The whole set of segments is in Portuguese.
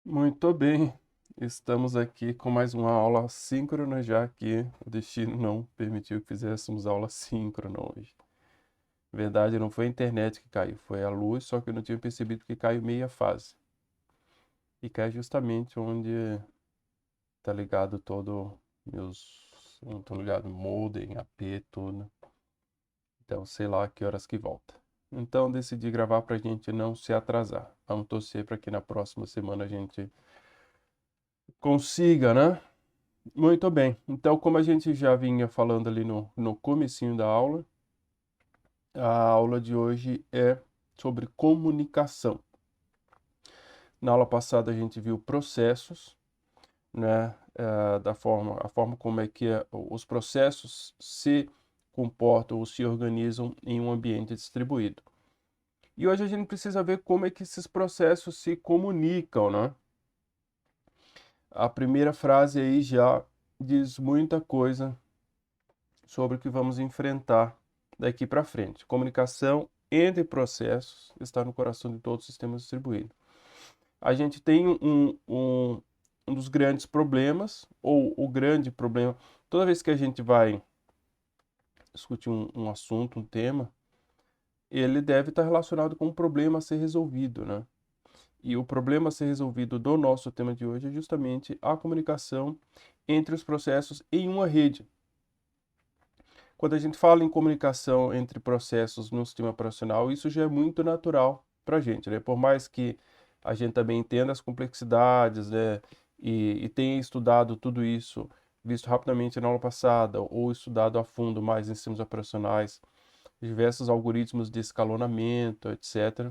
Muito bem, estamos aqui com mais uma aula síncrona, já que o destino não permitiu que fizéssemos aula síncrona hoje. Na verdade, não foi a internet que caiu, foi a luz, só que eu não tinha percebido que caiu meia fase. E cai justamente onde está ligado todo não tô ligado, modem, AP, tudo. Então, sei lá que horas que volta. Então, decidi gravar para a gente não se atrasar. Vamos torcer para que na próxima semana a gente consiga, né? Muito bem. Então, como a gente já vinha falando ali no comecinho da aula, a aula de hoje é sobre comunicação. Na aula passada a gente viu processos, né, a forma como é que os processos se comportam ou se organizam em um ambiente distribuído. E hoje a gente precisa ver como é que esses processos se comunicam, né? A primeira frase aí já diz muita coisa sobre o que vamos enfrentar daqui para frente. Comunicação entre processos está no coração de todo o sistema distribuído. A gente tem um dos grandes problemas, ou o grande problema, toda vez que a gente vai discutir um assunto, um tema, ele deve estar relacionado com um problema a ser resolvido, né? E o problema a ser resolvido do nosso tema de hoje é justamente a comunicação entre os processos em uma rede. Quando a gente fala em comunicação entre processos no sistema operacional, isso já é muito natural para a gente, né? Por mais que a gente também entenda as complexidades, né? E tenha estudado tudo isso, visto rapidamente na aula passada, ou estudado a fundo mais em sistemas operacionais, diversos algoritmos de escalonamento, etc.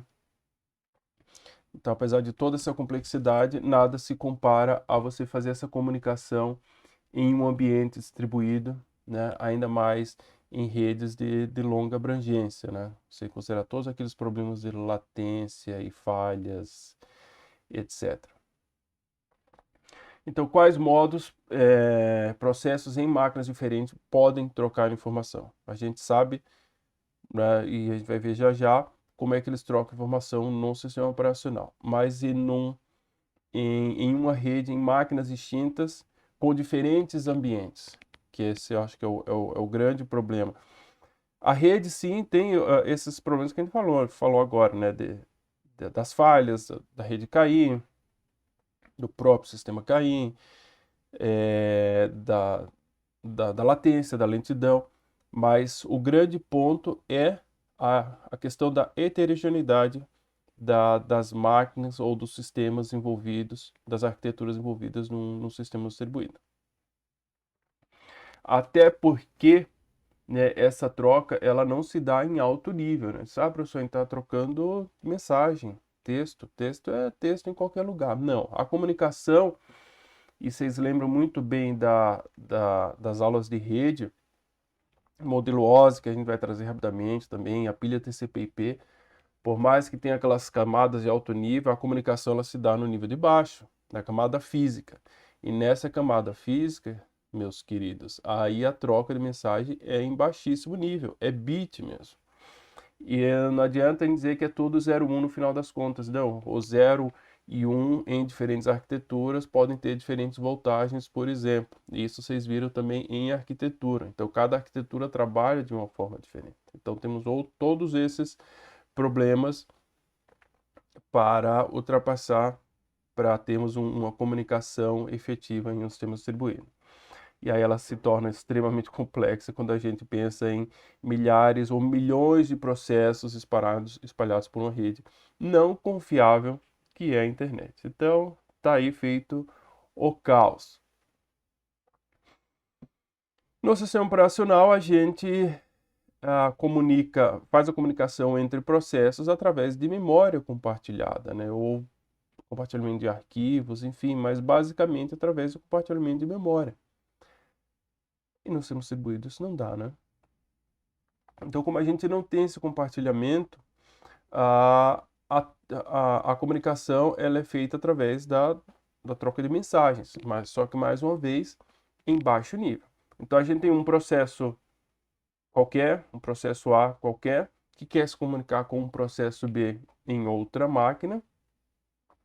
Então, apesar de toda essa complexidade, nada se compara a você fazer essa comunicação em um ambiente distribuído, né? Ainda mais em redes de longa abrangência, né? Você considerar todos aqueles problemas de latência e falhas, etc. Então, quais modos, processos em máquinas diferentes podem trocar informação? A gente sabe, né, e a gente vai ver já já como é que eles trocam informação no sistema operacional, mas em uma rede, em máquinas distintas, com diferentes ambientes, que esse eu acho que é o grande problema. A rede, sim, tem esses problemas que a gente falou agora, né, das falhas, da rede cair, do próprio sistema cair, da latência, da lentidão, mas o grande ponto é a questão da heterogeneidade das máquinas ou dos sistemas envolvidos, das arquiteturas envolvidas num sistema distribuído. Até porque, né, essa troca ela não se dá em alto nível, né? Sabe, professor, a gente está trocando mensagem, texto é texto em qualquer lugar. Não, a comunicação, e vocês lembram muito bem das aulas de rede, modelo OSI, que a gente vai trazer rapidamente também, a pilha TCP/IP, por mais que tenha aquelas camadas de alto nível, a comunicação ela se dá no nível de baixo, na camada física. E nessa camada física, meus queridos, aí a troca de mensagem é em baixíssimo nível, é bit mesmo. E não adianta dizer que é tudo 0,1 no final das contas, não. O 0 e 1 em diferentes arquiteturas podem ter diferentes voltagens, por exemplo. Isso vocês viram também em arquitetura. Então, cada arquitetura trabalha de uma forma diferente. Então, temos todos esses problemas para ultrapassar, para termos uma comunicação efetiva em um sistema distribuído. E aí ela se torna extremamente complexa quando a gente pensa em milhares ou milhões de processos espalhados por uma rede não confiável que é a internet. Então, tá aí feito o caos. No sistema operacional, a gente faz a comunicação entre processos através de memória compartilhada, né? Ou compartilhamento de arquivos, enfim, mas basicamente através do compartilhamento de memória. E no sistema distribuído isso não dá, né? Então, como a gente não tem esse compartilhamento, a, a comunicação ela é feita através da troca de mensagens, mas só que mais uma vez em baixo nível. Então a gente tem um processo qualquer, um processo A qualquer, que quer se comunicar com um processo B em outra máquina,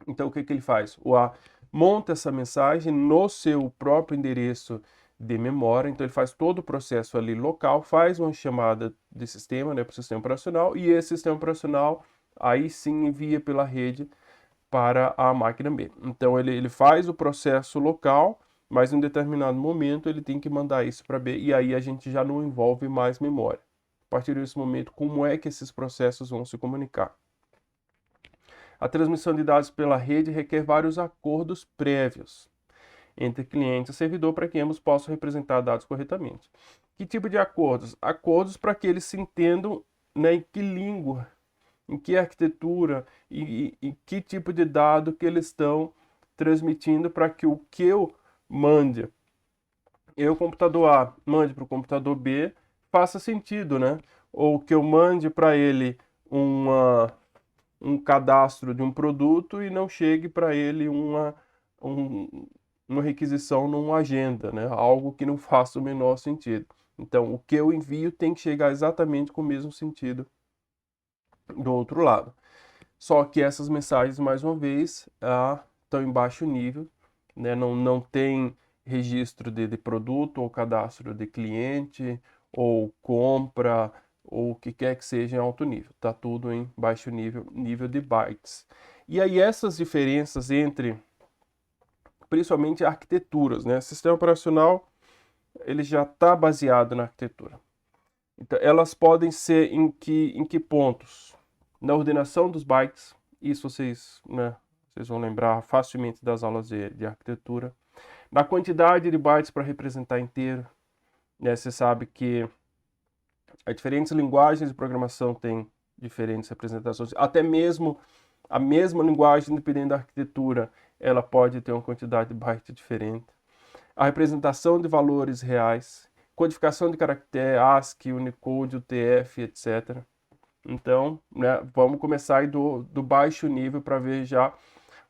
Então, o que que ele faz? O A monta essa mensagem no seu próprio endereço de memória, então ele faz todo o processo ali local, faz uma chamada de sistema, né, para o sistema operacional, e esse sistema operacional aí sim envia pela rede para a máquina B. Então ele faz o processo local, mas em um determinado momento ele tem que mandar isso para B, e aí a gente já não envolve mais memória. A partir desse momento, como é que esses processos vão se comunicar? A transmissão de dados pela rede requer vários acordos prévios entre cliente e servidor para que ambos possam representar dados corretamente. Que tipo de acordos? Acordos para que eles se entendam, né, em que língua, em que arquitetura e que tipo de dado que eles estão transmitindo para que o que eu mande, eu, computador A, mande para o computador B, faça sentido, né? Ou que eu mande para ele um cadastro de um produto e não chegue para ele um, uma requisição numa agenda, né? Algo que não faça o menor sentido. Então, o que eu envio tem que chegar exatamente com o mesmo sentido do outro lado. Só que essas mensagens, mais uma vez, estão em baixo nível, né? Não tem registro de produto ou cadastro de cliente ou compra ou o que quer que seja em alto nível. Está tudo em baixo nível, nível de bytes. E aí essas diferenças entre, principalmente arquiteturas, né? O sistema operacional, ele já está baseado na arquitetura. Então, elas podem ser em que pontos? Na ordenação dos bytes, isso vocês, né, vocês vão lembrar facilmente das aulas de arquitetura. Na quantidade de bytes para representar inteiro, né, você sabe que as diferentes linguagens de programação têm diferentes representações, até mesmo a mesma linguagem, dependendo da arquitetura, ela pode ter uma quantidade de bytes diferente. A representação de valores reais, codificação de caractere, ASCII, Unicode, UTF, etc. Então, né, vamos começar aí do baixo nível para ver já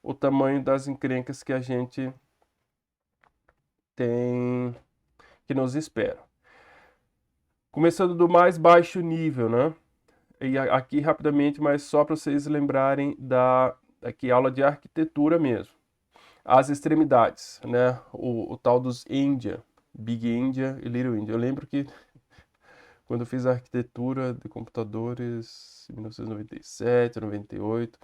o tamanho das encrencas que a gente tem, que nos espera. Começando do mais baixo nível, né? E aqui rapidamente, mas só para vocês lembrarem aqui aula de arquitetura mesmo. As extremidades, né? O tal dos India, Big India e Little India. Eu lembro que quando eu fiz a arquitetura de computadores em 1997, 98,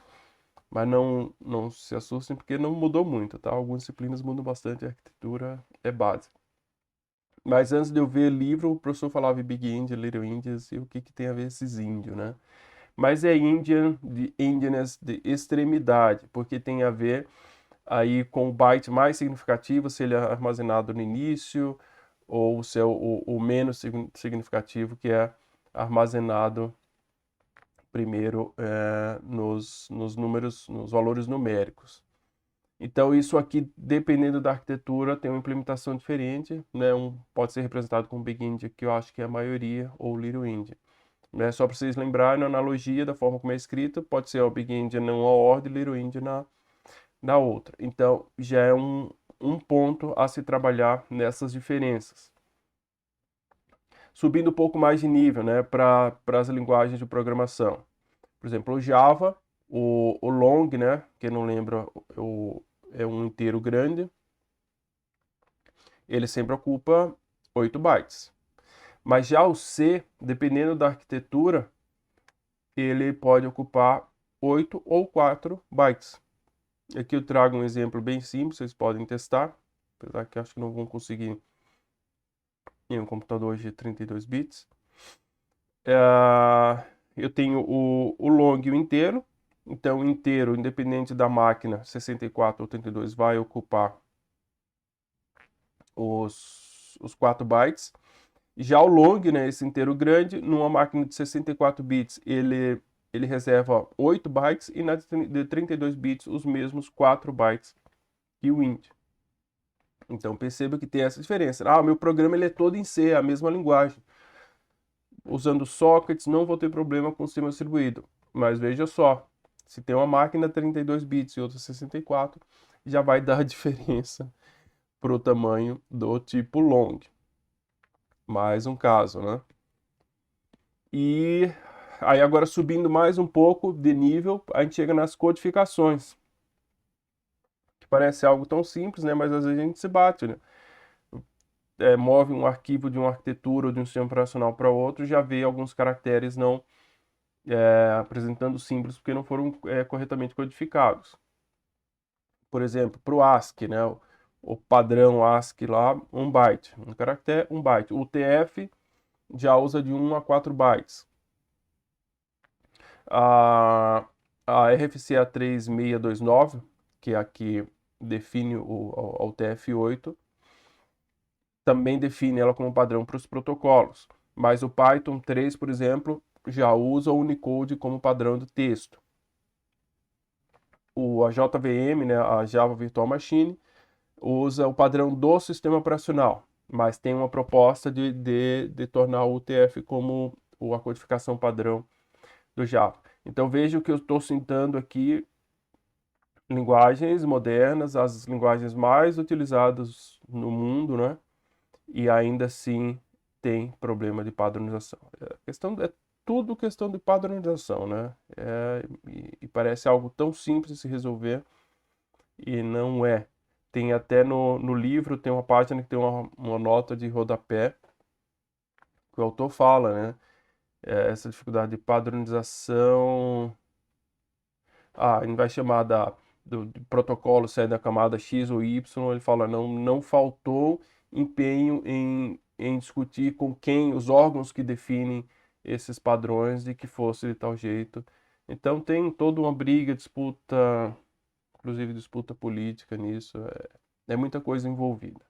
mas não se assustem porque não mudou muito, tá? Algumas disciplinas mudam bastante, a arquitetura é base. Mas antes de eu ver livro, o professor falava em Big India, Little Indias e o que que tem a ver esses índios, né? Mas é Indian, de Indianness, de extremidade, porque tem a ver aí com o byte mais significativo, se ele é armazenado no início, ou se é o menos significativo, que é armazenado primeiro nos números, nos valores numéricos. Então, isso aqui, dependendo da arquitetura, tem uma implementação diferente, né? Pode ser representado com Big India, que eu acho que é a maioria, ou Little India. Né? Só para vocês lembrarem, na analogia da forma como é escrita, pode ser o Big India numa ordem, Little India na outra. Então, já é um ponto a se trabalhar nessas diferenças. Subindo um pouco mais de nível, né, para as linguagens de programação. Por exemplo, o Java, o long, né, quem não lembra, é um inteiro grande, ele sempre ocupa 8 bytes. Mas já o C, dependendo da arquitetura, ele pode ocupar 8 ou 4 bytes. Aqui eu trago um exemplo bem simples, vocês podem testar, apesar que acho que não vão conseguir em um computador de 32 bits. Eu tenho o long e o inteiro, então o inteiro, independente da máquina, 64 ou 32, vai ocupar os 4 bytes. Já o long, né, esse inteiro grande, numa máquina de 64 bits, ele reserva 8 bytes e na de 32 bits os mesmos 4 bytes que o int. Então perceba que tem essa diferença. Ah, o meu programa ele é todo em C, a mesma linguagem. Usando sockets não vou ter problema com o sistema distribuído. Mas veja só, se tem uma máquina 32 bits e outra 64, já vai dar diferença para o tamanho do tipo long. Mais um caso, né? E aí agora subindo mais um pouco de nível, a gente chega nas codificações. Parece algo tão simples, né? Mas às vezes a gente se bate, né? Move um arquivo de uma arquitetura ou de um sistema operacional para outro, já vê alguns caracteres não apresentando símbolos porque não foram corretamente codificados. Por exemplo, para o ASCII, né? O padrão ASCII lá, 1 byte. Um caractere, 1 byte. O UTF já usa de 1 a 4 bytes. A RFCA 3629, que é a que define o UTF-8, também define ela como padrão para os protocolos. Mas o Python 3, por exemplo, já usa o Unicode como padrão de texto. A JVM, né, a Java Virtual Machine, usa o padrão do sistema operacional, mas tem uma proposta de tornar o UTF como a codificação padrão do Java. Então veja que eu estou citando aqui linguagens modernas, as linguagens mais utilizadas no mundo, né? E ainda assim tem problema de padronização. É tudo questão de padronização, né? E parece algo tão simples de se resolver e não é. Tem até no livro, tem uma página que tem uma nota de rodapé que o autor fala, né? Essa dificuldade de padronização. Ele vai chamar do protocolo sair da camada X ou Y. Ele fala, não faltou empenho em discutir com quem, os órgãos que definem esses padrões de que fosse de tal jeito. Então tem toda uma briga, disputa, inclusive disputa política nisso. É muita coisa envolvida.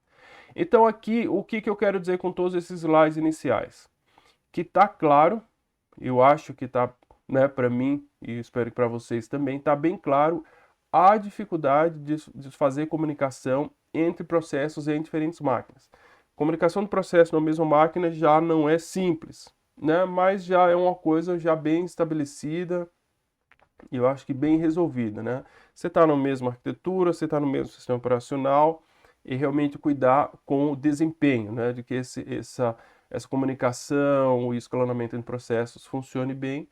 Então aqui, o que eu quero dizer com todos esses slides iniciais? Que tá claro, eu acho que tá, né, para mim, e espero que para vocês também, tá bem claro a dificuldade de fazer comunicação entre processos em diferentes máquinas. Comunicação de processo na mesma máquina já não é simples, né, mas já é uma coisa já bem estabelecida e eu acho que bem resolvida, né? Você está na mesma arquitetura, você está no mesmo sistema operacional e realmente cuidar com o desempenho, né? De que essa comunicação, o escalonamento entre processos funcione bem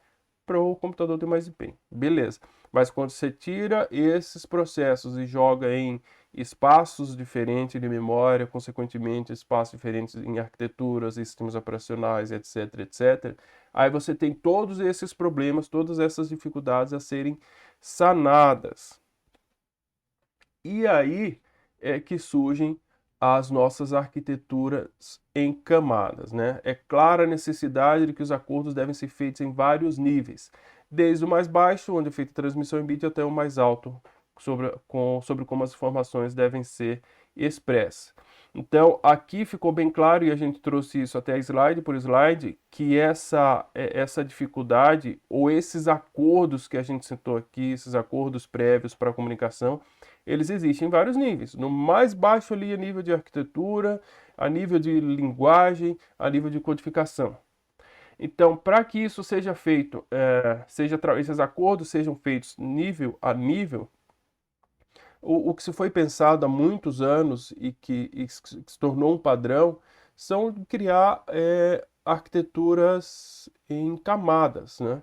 para o computador ter mais desempenho. Beleza. Mas quando você tira esses processos e joga em espaços diferentes de memória, consequentemente espaços diferentes em arquiteturas e sistemas operacionais, etc, etc, aí você tem todos esses problemas, todas essas dificuldades a serem sanadas. E aí é que surgem as nossas arquiteturas em camadas, né? É clara a necessidade de que os acordos devem ser feitos em vários níveis, desde o mais baixo, onde é feita a transmissão em bit, até o mais alto, sobre como as informações devem ser expressas. Então, aqui ficou bem claro, e a gente trouxe isso até slide por slide, que essa dificuldade, ou esses acordos que a gente citou aqui, esses acordos prévios para a comunicação, eles existem em vários níveis. No mais baixo ali, a nível de arquitetura, a nível de linguagem, a nível de codificação. Então, para que isso seja feito, esses acordos sejam feitos nível a nível, o que se foi pensado há muitos anos e que se tornou um padrão são criar arquiteturas em camadas, né?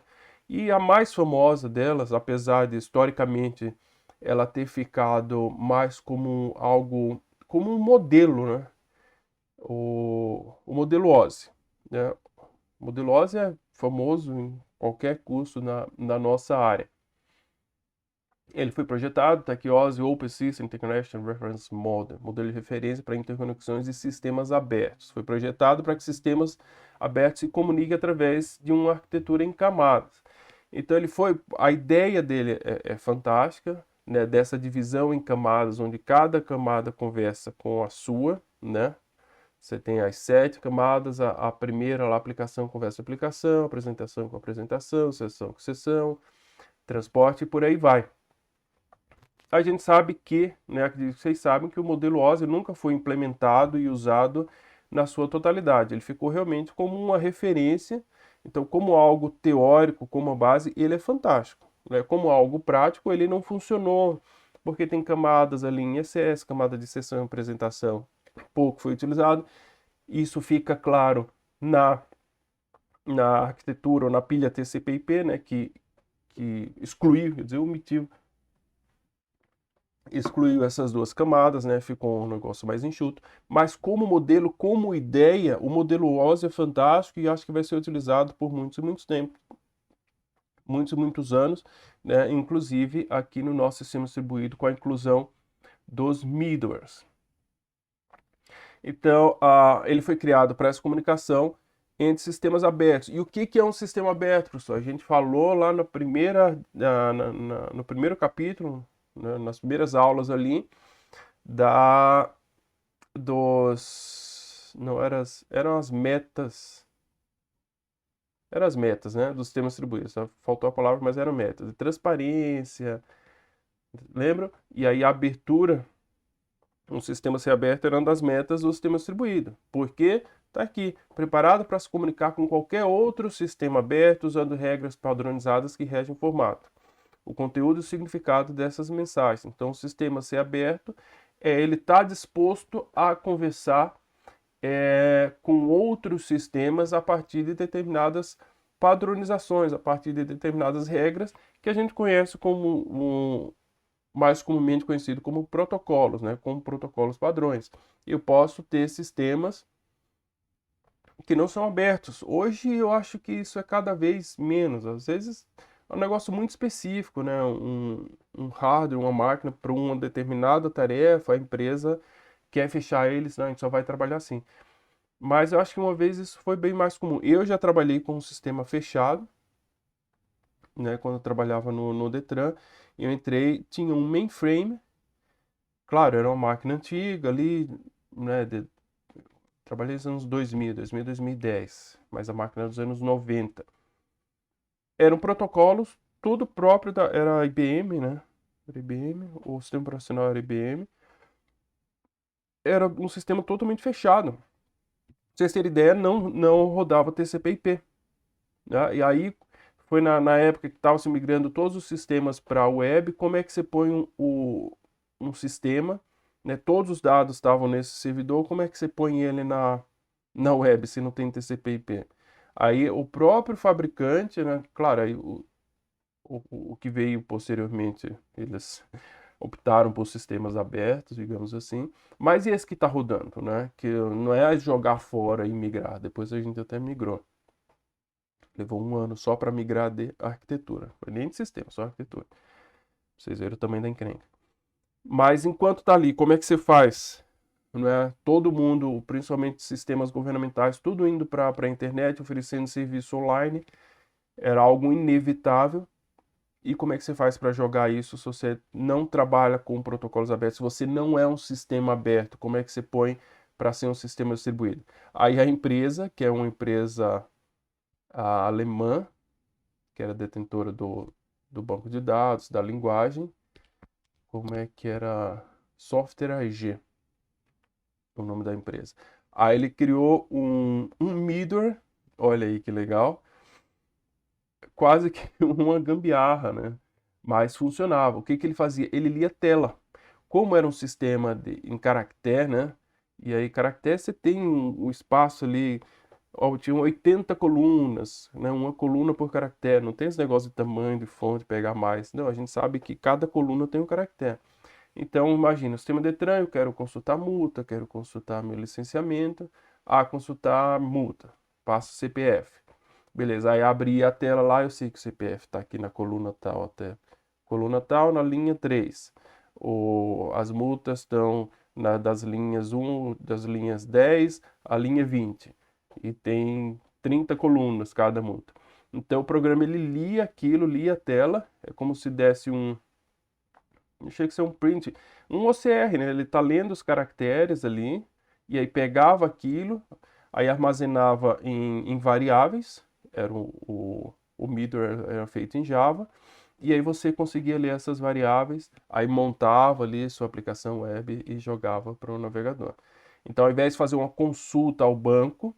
E a mais famosa delas, apesar de historicamente ela ter ficado mais como algo, como um modelo, né? O modelo OSI, né? O modelo OSI é famoso em qualquer curso na nossa área. Ele foi projetado, está aqui OSI Open System Interconnection Reference Model, modelo de referência para interconexões de sistemas abertos. Foi projetado para que sistemas abertos se comuniquem através de uma arquitetura em camadas. Então a ideia dele é fantástica, né, dessa divisão em camadas, onde cada camada conversa com a sua, né? Você tem as 7 camadas, a primeira lá, aplicação conversa com aplicação, apresentação com apresentação, sessão com sessão, transporte e por aí vai. A gente sabe que, né, acredito que vocês sabem que o modelo OSI nunca foi implementado e usado na sua totalidade. Ele ficou realmente como uma referência. Então, como algo teórico, como base, ele é fantástico, né? Como algo prático, ele não funcionou, porque tem camadas ali em ECS, camada de sessão e apresentação, pouco foi utilizado. Isso fica claro na arquitetura ou na pilha TCP/IP, né, que excluiu, quer dizer, omitiu excluiu essas duas camadas, né? Ficou um negócio mais enxuto. Mas como modelo, como ideia, o modelo OSI é fantástico e acho que vai ser utilizado por muitos e muitos tempos, muitos e muitos anos, né? Inclusive aqui no nosso sistema distribuído com a inclusão dos middlewares. Então, ele foi criado para essa comunicação entre sistemas abertos. E o que é um sistema aberto, professor? A gente falou lá na primeira, no primeiro capítulo, né, nas primeiras aulas ali, da dos não eram as metas, né, dos sistemas distribuídos. Só faltou a palavra, mas eram metas. Transparência, lembram? E aí a abertura, um sistema ser aberto era uma das metas do sistema distribuído. Porque está aqui, preparado para se comunicar com qualquer outro sistema aberto, usando regras padronizadas que regem o formato, o conteúdo e o significado dessas mensagens. Então, o sistema ser aberto ele está disposto a conversar com outros sistemas a partir de determinadas padronizações, a partir de determinadas regras que a gente conhece como mais comumente conhecido como protocolos, né? Como protocolos padrões. Eu posso ter sistemas que não são abertos. Hoje eu acho que isso é cada vez menos. Às vezes é um negócio muito específico, né? Um hardware, uma máquina para uma determinada tarefa, a empresa quer fechar eles, não, a gente só vai trabalhar assim. Mas eu acho que uma vez isso foi bem mais comum. Eu já trabalhei com um sistema fechado, né? Quando eu trabalhava no Detran, eu entrei, tinha um mainframe, claro, era uma máquina antiga ali, né? Trabalhei nos anos 2000, 2010, mas a máquina era dos anos 90. Eram protocolos, tudo próprio era IBM, né? Era IBM, o sistema operacional era IBM. Era um sistema totalmente fechado. Pra vocês terem ideia, não rodava TCP/IP. Né? E aí foi na época que estava se migrando todos os sistemas para a web. Como é que você põe um sistema, né? Todos os dados estavam nesse servidor, como é que você põe ele na web se não tem TCP/IP? Aí o próprio fabricante, né? Claro, aí o que veio posteriormente, eles optaram por sistemas abertos, digamos assim. Mas e esse que está rodando, né? Que não é jogar fora e migrar. Depois a gente até migrou. Levou um ano só para migrar de arquitetura. Foi nem de sistema, só arquitetura. Vocês viram também da encrenca. Mas enquanto tá ali, como é que você faz? Não é? Todo mundo, principalmente sistemas governamentais, tudo indo para a internet, oferecendo serviço online, era algo inevitável. E como é que você faz para jogar isso se você não trabalha com protocolos abertos? Se você não é um sistema aberto, como é que você põe para ser um sistema distribuído? Aí a empresa, que é uma empresa alemã, que era detentora do banco de dados, da linguagem, como é que era? Software AG, o nome da empresa. Aí ele criou um middleware, olha aí que legal, quase que uma gambiarra, né? Mas funcionava. O que que ele fazia? Ele lia tela. Como era um sistema em caractere, né? E aí, caractere, você tem um espaço ali, ó, tinha 80 colunas, né? Uma coluna por caractere. Não tem esse negócio de tamanho, de fonte, pegar mais. Não, a gente sabe que cada coluna tem um caractere. Então, imagina, o sistema Detran, eu quero consultar multa, quero consultar meu licenciamento, consultar multa, passa o CPF. Beleza, aí abri a tela lá, eu sei que o CPF está aqui na coluna tal, até coluna tal, na linha 3. As multas estão das linhas 1, das linhas 10 à linha 20. E tem 30 colunas cada multa. Então o programa ele lia aquilo, lia a tela, é como se desse chega a ser um print, um OCR, né? Ele tá lendo os caracteres ali, e aí pegava aquilo, aí armazenava em variáveis, era o middleware era feito em Java, e aí você conseguia ler essas variáveis, aí montava ali sua aplicação web e jogava para o navegador. Então, ao invés de fazer uma consulta ao banco,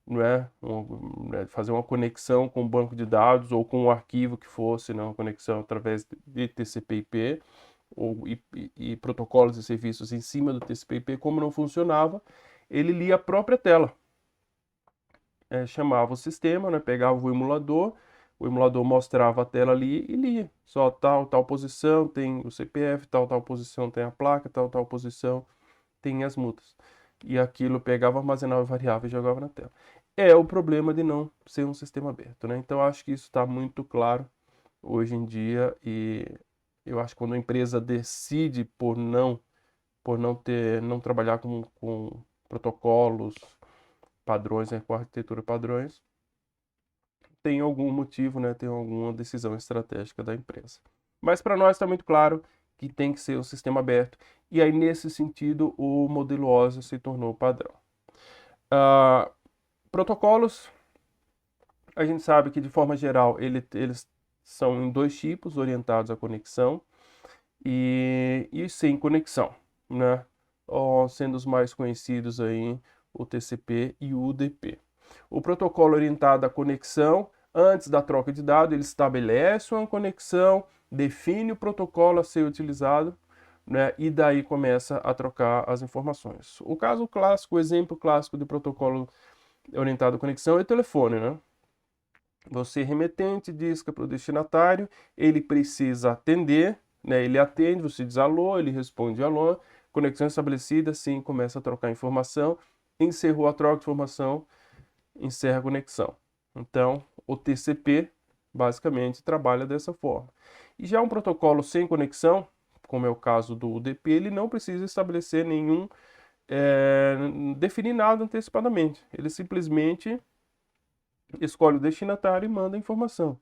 não é? Fazer uma conexão com o banco de dados ou com o arquivo que fosse, né? Uma conexão através de TCP/IP, e protocolos e serviços em cima do TCP/IP, como não funcionava, ele lia a própria tela. Chamava o sistema, né, pegava o emulador, O emulador mostrava a tela ali e lia. Só tal posição tem o CPF, tal posição tem a placa, tal posição tem as multas. E aquilo pegava, armazenava a variável e jogava na tela. É o problema de não ser um sistema aberto, né? Então, acho que isso está muito claro hoje em dia e eu acho que quando a empresa decide não trabalhar com protocolos, padrões, né, com arquitetura padrões, tem algum motivo, né, tem alguma decisão estratégica da empresa. Mas para nós está muito claro que tem que ser um sistema aberto. E aí, nesse sentido, o modelo OSI se tornou padrão. Protocolos, a gente sabe que de forma geral eles são em dois tipos, orientados à conexão e sem conexão, né? Sendo os mais conhecidos aí o TCP e o UDP. O protocolo orientado à conexão, antes da troca de dados, ele estabelece uma conexão, define o protocolo a ser utilizado, né? E daí começa a trocar as informações. O caso clássico, o exemplo clássico de protocolo orientado à conexão é o telefone, né? Você remetente disca para o destinatário, ele precisa atender, né? Ele atende, você diz alô, ele responde alô, conexão estabelecida, sim, começa a trocar informação, encerrou a troca de informação, encerra a conexão. Então, o TCP basicamente trabalha dessa forma. E já um protocolo sem conexão, como é o caso do UDP, ele não precisa estabelecer definir nada antecipadamente. Ele simplesmente escolhe o destinatário e manda a informação.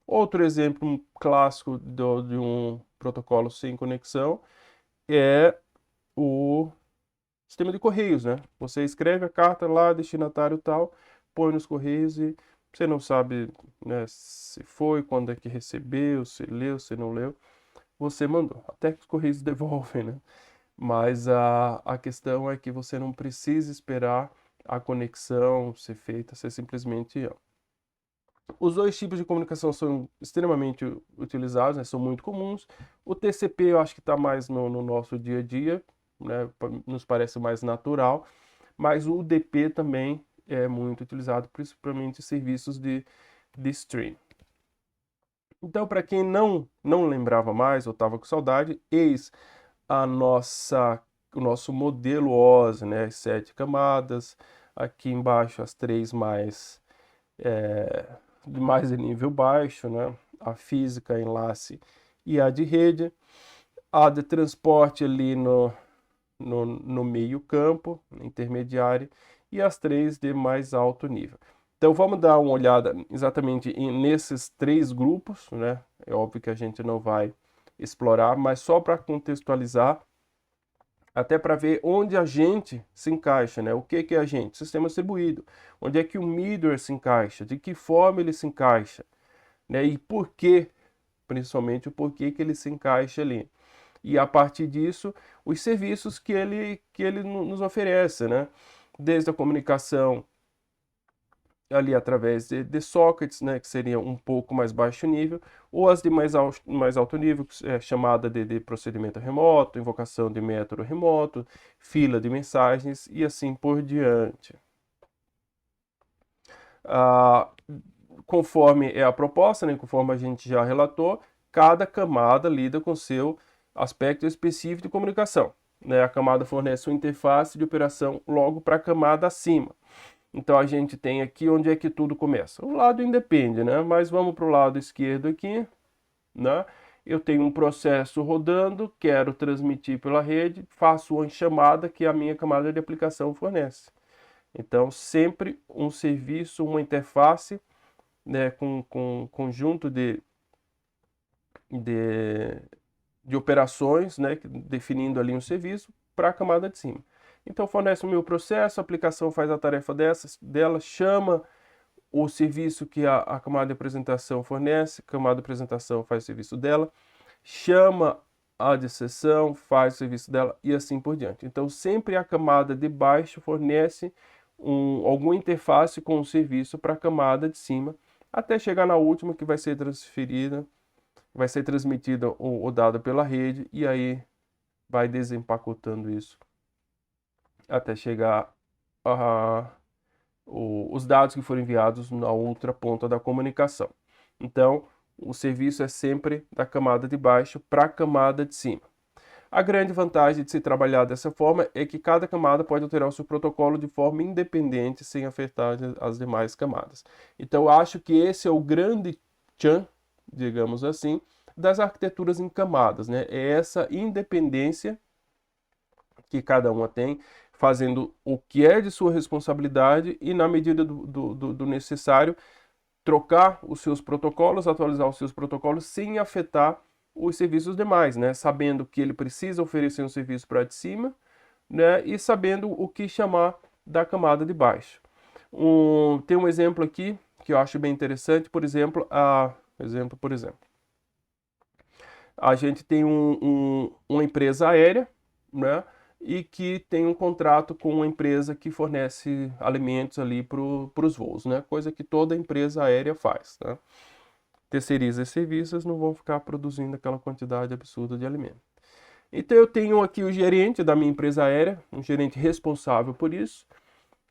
Outro exemplo clássico de um protocolo sem conexão é o sistema de correios, né? Você escreve a carta lá, destinatário tal, põe nos correios e você não sabe, né, se foi, quando é que recebeu, se leu, se não leu. Você mandou. Até que os correios devolvem, né? Mas a questão é que você não precisa esperar a conexão ser feita, você simplesmente os dois tipos de comunicação são extremamente utilizados, né? São muito comuns. O TCP eu acho que está mais no nosso dia a dia, né? Nos parece mais natural, mas o UDP também é muito utilizado, principalmente em serviços de stream. Então, para quem não lembrava mais ou estava com saudade, eis o nosso modelo OSI, né? As 7 camadas, aqui embaixo as 3 é, mais de nível baixo, né? A física, enlace e a de rede, a de transporte ali no meio campo, intermediário, e as 3 de mais alto nível. Então vamos dar uma olhada exatamente nesses 3 grupos, né? É óbvio que a gente não vai explorar, mas só para contextualizar, até para ver onde a gente se encaixa, né? O que é a gente? Sistema distribuído. Onde é que o middleware se encaixa? De que forma ele se encaixa? Né? E por que, principalmente o porquê que ele se encaixa ali. E a partir disso, os serviços que ele nos oferece, né? Desde a comunicação ali através de sockets, né, que seriam um pouco mais baixo nível, ou as de mais alto nível, que é chamada de procedimento remoto, invocação de método remoto, fila de mensagens e assim por diante. Ah, conforme é a proposta, né, conforme a gente já relatou, cada camada lida com seu aspecto específico de comunicação. Né? A camada fornece uma interface de operação logo para a camada acima. Então a gente tem aqui onde é que tudo começa. O lado independe, né? Mas vamos para o lado esquerdo aqui, né? Eu tenho um processo rodando, quero transmitir pela rede, faço uma chamada que a minha camada de aplicação fornece. Então, sempre um serviço, uma interface, né, com conjunto de, de operações, né, definindo ali um serviço para a camada de cima. Então, fornece o meu processo, a aplicação faz a tarefa dela, chama o serviço que a camada de apresentação fornece, a camada de apresentação faz o serviço dela, chama a de sessão, faz o serviço dela e assim por diante. Então, sempre a camada de baixo fornece alguma interface com o serviço para a camada de cima, até chegar na última que vai ser transferida, vai ser transmitido o dado pela rede e aí vai desempacotando isso até chegar os dados que foram enviados na outra ponta da comunicação. Então, o serviço é sempre da camada de baixo para a camada de cima. A grande vantagem de se trabalhar dessa forma é que cada camada pode alterar o seu protocolo de forma independente, sem afetar as demais camadas. Então, acho que esse é o grande tchan, digamos assim, das arquiteturas em camadas, né? É essa independência que cada uma tem, fazendo o que é de sua responsabilidade e, na medida do necessário, trocar os seus protocolos, atualizar os seus protocolos sem afetar os serviços demais, né? Sabendo que ele precisa oferecer um serviço para de cima, né? E sabendo o que chamar da camada de baixo. Tem um exemplo aqui que eu acho bem interessante, por exemplo, a gente tem uma empresa aérea, né? E que tem um contrato com uma empresa que fornece alimentos ali para os voos, né? Coisa que toda empresa aérea faz, né? Terceiriza esses serviços, não vão ficar produzindo aquela quantidade absurda de alimento. Então eu tenho aqui o gerente da minha empresa aérea, um gerente responsável por isso,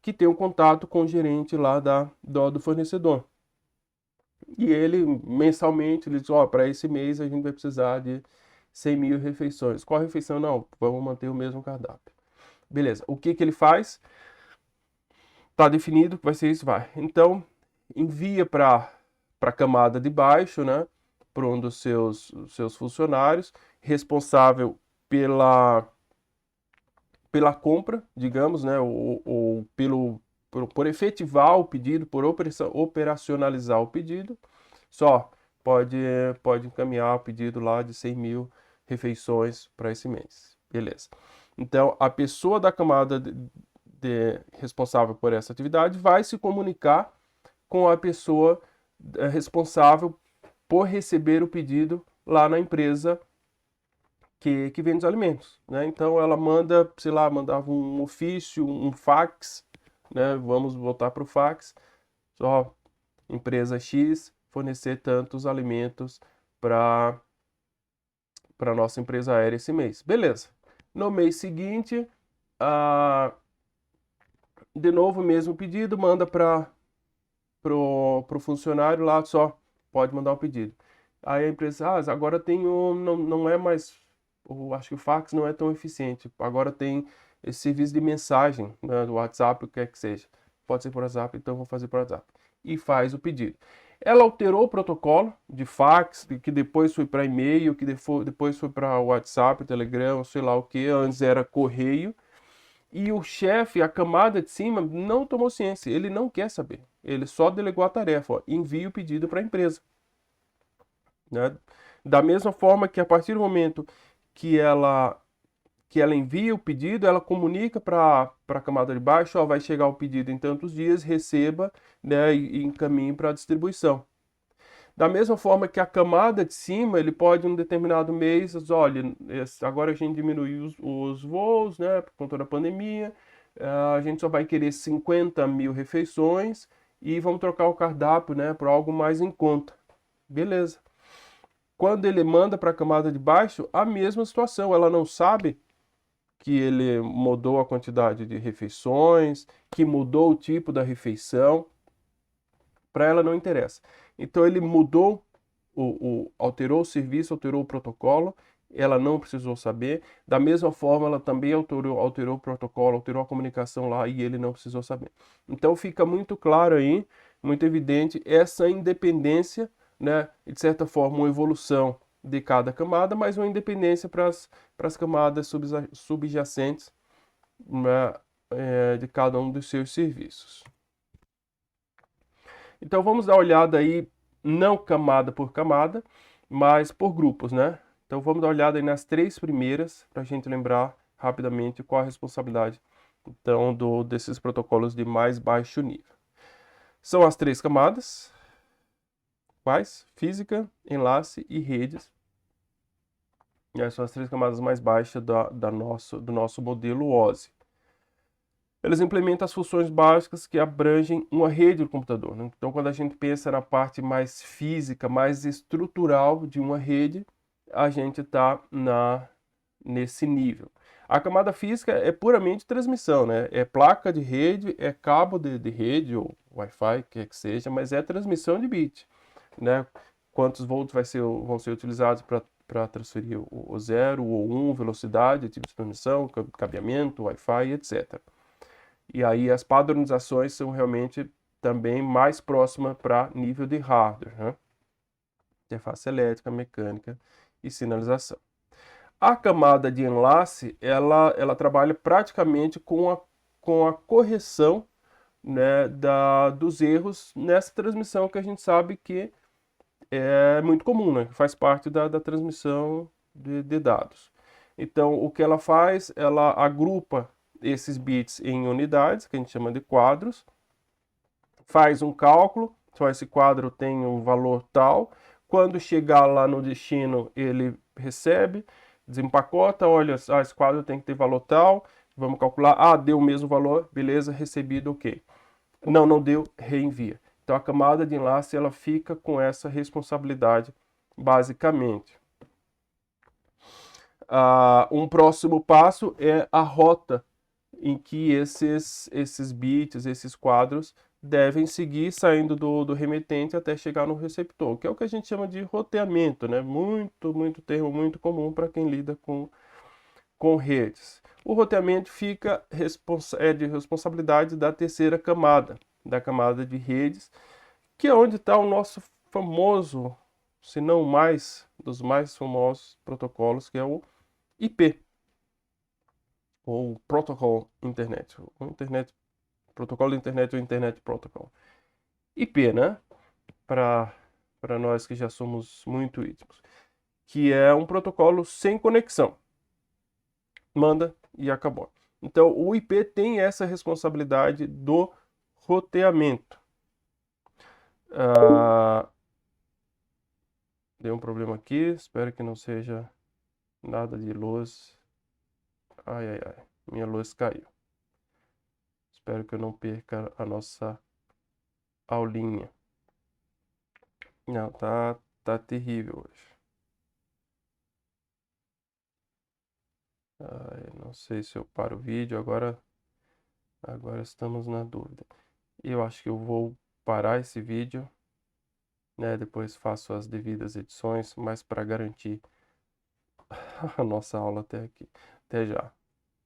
que tem um contato com o gerente lá do fornecedor. E ele, mensalmente, ele diz, ó, para esse mês a gente vai precisar de 100 mil refeições. Qual refeição? Não, vamos manter o mesmo cardápio. Beleza, o que que ele faz? Tá definido que vai ser isso, vai. Então, envia para a camada de baixo, né? Para um dos seus funcionários, responsável pela compra, digamos, né? Ou por efetivar o pedido, por operacionalizar o pedido. Só pode encaminhar o pedido lá de 100 mil refeições para esse mês. Beleza. Então, a pessoa da camada responsável por essa atividade vai se comunicar com a pessoa responsável por receber o pedido lá na empresa que vende os alimentos, né? Então ela manda, sei lá, mandava um ofício, um fax, né? Vamos voltar para o fax. Só empresa X fornecer tantos alimentos para nossa empresa aérea esse mês. Beleza. No mês seguinte, de novo o mesmo pedido, manda para pro funcionário lá, só pode mandar o pedido. Aí a empresa, agora tem não é mais, acho que o fax não é tão eficiente. Agora tem esse serviço de mensagem, né, do WhatsApp, o que quer que seja. Pode ser por WhatsApp, então vou fazer por WhatsApp. E faz o pedido. Ela alterou o protocolo de fax, que depois foi para e-mail, que depois foi para WhatsApp, Telegram, sei lá o que, antes era correio. E o chefe, a camada de cima, não tomou ciência, ele não quer saber. Ele só delegou a tarefa, ó, envia o pedido para a empresa. Né? Da mesma forma que a partir do momento que ela envia o pedido, ela comunica para a camada de baixo, ó, vai chegar o pedido em tantos dias, receba, né, e encaminhe para a distribuição. Da mesma forma que a camada de cima, ele pode, em um determinado mês, olha, agora a gente diminuiu os voos, né, por conta da pandemia, a gente só vai querer 50 mil refeições e vamos trocar o cardápio, né, por algo mais em conta. Beleza. Quando ele manda para a camada de baixo, a mesma situação, ela não sabe que ele mudou a quantidade de refeições, que mudou o tipo da refeição, para ela não interessa. Então ele mudou, alterou o serviço, alterou o protocolo, ela não precisou saber. Da mesma forma, ela também alterou o protocolo, alterou a comunicação lá e ele não precisou saber. Então fica muito claro aí, muito evidente essa independência, né? De certa forma, uma evolução de cada camada, mas uma independência para as camadas subjacentes, né? De cada um dos seus serviços. Então vamos dar uma olhada aí, não camada por camada, mas por grupos, né? Então vamos dar uma olhada aí nas três primeiras, para a gente lembrar rapidamente qual a responsabilidade então desses protocolos de mais baixo nível. São as três camadas, quais? Física, enlace e redes. E essas são as três camadas mais baixas do nosso modelo OSI. Eles implementam as funções básicas que abrangem uma rede do computador, né? Então, quando a gente pensa na parte mais física, mais estrutural de uma rede, a gente está nesse nível. A camada física é puramente transmissão, né? É placa de rede, é cabo de rede ou Wi-Fi, quer que seja, mas é transmissão de bit. né? Quantos volts vão ser utilizados para transferir o 0 ou 1, velocidade, tipo de transmissão, cabeamento, Wi-Fi, etc. E aí as padronizações são realmente também mais próximas para nível de hardware, né? Interface elétrica, mecânica e sinalização. A camada de enlace, ela trabalha praticamente com a correção, né, dos erros nessa transmissão que a gente sabe que é muito comum, né, que faz parte da transmissão de dados. Então, o que ela faz, ela agrupa esses bits em unidades, que a gente chama de quadros, faz um cálculo, só esse quadro tem um valor tal, quando chegar lá no destino, ele recebe, desempacota, olha, esse quadro tem que ter valor tal, vamos calcular, deu o mesmo valor, beleza, recebido, ok. Não deu, reenvia. Então a camada de enlace, ela fica com essa responsabilidade, basicamente. Um próximo passo é a rota em que esses bits, esses quadros, devem seguir saindo do remetente até chegar no receptor, que é o que a gente chama de roteamento, né? Muito termo muito comum para quem lida com redes. O roteamento é de responsabilidade da terceira camada, da camada de redes, que é onde está o nosso famoso, se não mais, dos mais famosos protocolos, que é o IP, ou Protocol Internet, protocolo de internet ou Internet Protocol. IP, né? Para nós que já somos muito íntimos, que é um protocolo sem conexão. Manda e acabou. Então, o IP tem essa responsabilidade do roteamento. Deu um problema aqui, espero que não seja nada de luz. Ai, minha luz caiu. Espero que eu não perca a nossa aulinha. Não, tá terrível hoje. Não sei se eu paro o vídeo, agora estamos na dúvida. Eu acho que eu vou parar esse vídeo, né? Depois faço as devidas edições, mas para garantir a nossa aula até aqui. Até já.